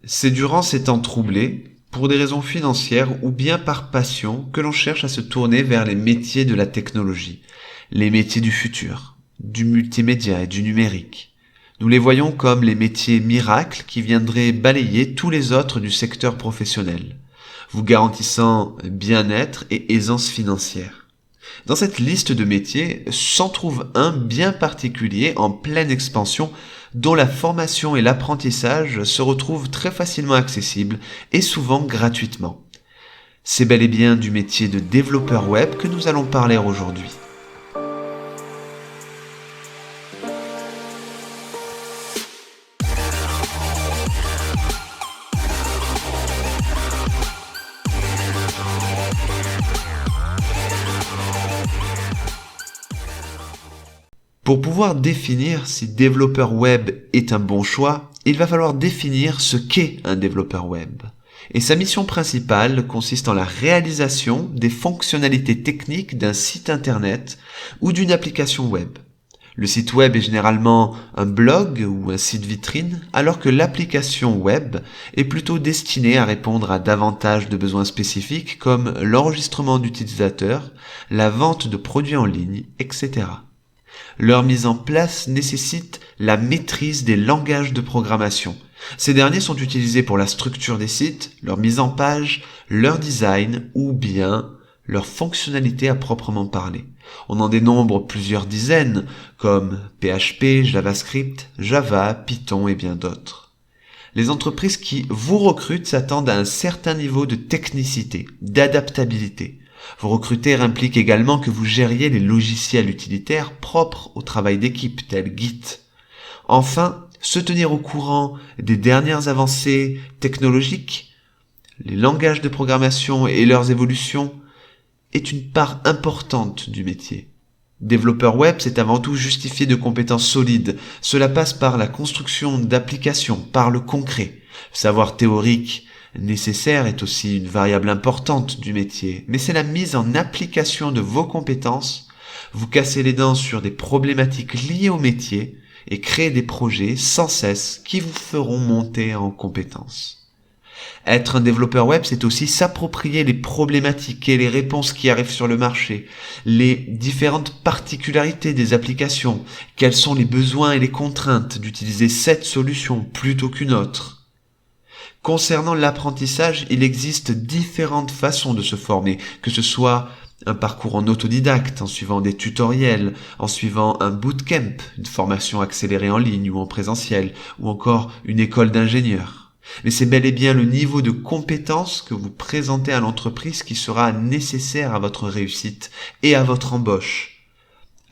C'est durant ces temps troublés, pour des raisons financières ou bien par passion, que l'on cherche à se tourner vers les métiers de la technologie, les métiers du futur, du multimédia et du numérique. Nous les voyons comme les métiers miracles qui viendraient balayer tous les autres du secteur professionnel, vous garantissant bien-être et aisance financière. Dans cette liste de métiers s'en trouve un bien particulier en pleine expansion dont la formation et l'apprentissage se retrouvent très facilement accessibles et souvent gratuitement. C'est bel et bien du métier de développeur web que nous allons parler aujourd'hui. Pour pouvoir définir si développeur web est un bon choix, il va falloir définir ce qu'est un développeur web. Et sa mission principale consiste en la réalisation des fonctionnalités techniques d'un site internet ou d'une application web. Le site web est généralement un blog ou un site vitrine, alors que l'application web est plutôt destinée à répondre à davantage de besoins spécifiques comme l'enregistrement d'utilisateurs, la vente de produits en ligne, etc. Leur mise en place nécessite la maîtrise des langages de programmation. Ces derniers sont utilisés pour la structure des sites, leur mise en page, leur design ou bien leur fonctionnalité à proprement parler. On en dénombre plusieurs dizaines comme PHP, JavaScript, Java, Python et bien d'autres. Les entreprises qui vous recrutent s'attendent à un certain niveau de technicité, d'adaptabilité. Vous recruter implique également que vous gériez les logiciels utilitaires propres au travail d'équipe, tels Git. Enfin, se tenir au courant des dernières avancées technologiques, les langages de programmation et leurs évolutions, est une part importante du métier. Développeur web, c'est avant tout justifié de compétences solides. Cela passe par la construction d'applications, par le concret. Le savoir théorique nécessaire est aussi une variable importante du métier, mais c'est la mise en application de vos compétences, vous casser les dents sur des problématiques liées au métier et créer des projets sans cesse qui vous feront monter en compétences. Être un développeur web, c'est aussi s'approprier les problématiques et les réponses qui arrivent sur le marché, les différentes particularités des applications, quels sont les besoins et les contraintes d'utiliser cette solution plutôt qu'une autre. Concernant l'apprentissage, il existe différentes façons de se former, que ce soit un parcours en autodidacte, en suivant des tutoriels, en suivant un bootcamp, une formation accélérée en ligne ou en présentiel, ou encore une école d'ingénieur. Mais c'est bel et bien le niveau de compétence que vous présentez à l'entreprise qui sera nécessaire à votre réussite et à votre embauche.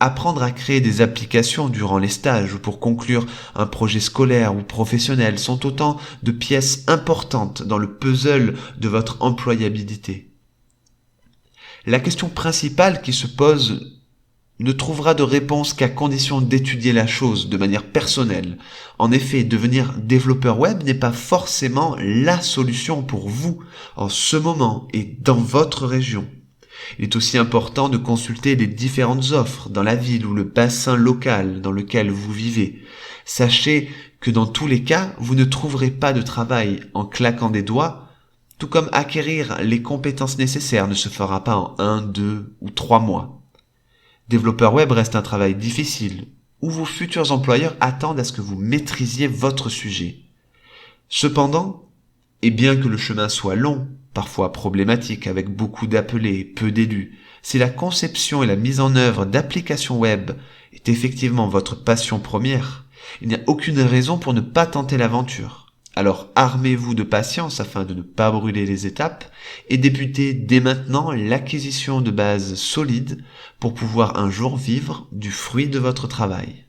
Apprendre à créer des applications durant les stages ou pour conclure un projet scolaire ou professionnel sont autant de pièces importantes dans le puzzle de votre employabilité. La question principale qui se pose ne trouvera de réponse qu'à condition d'étudier la chose de manière personnelle. En effet, devenir développeur web n'est pas forcément la solution pour vous en ce moment et dans votre région. Il est aussi important de consulter les différentes offres dans la ville ou le bassin local dans lequel vous vivez. Sachez que dans tous les cas, vous ne trouverez pas de travail en claquant des doigts, tout comme acquérir les compétences nécessaires ne se fera pas en 1, 2 ou 3 mois. Développeur web reste un travail difficile, où vos futurs employeurs attendent à ce que vous maîtrisiez votre sujet. Cependant, et bien que le chemin soit long, parfois problématique avec beaucoup d'appelés et peu d'élus, si la conception et la mise en œuvre d'applications web est effectivement votre passion première, il n'y a aucune raison pour ne pas tenter l'aventure. Alors armez-vous de patience afin de ne pas brûler les étapes et débutez dès maintenant l'acquisition de bases solides pour pouvoir un jour vivre du fruit de votre travail.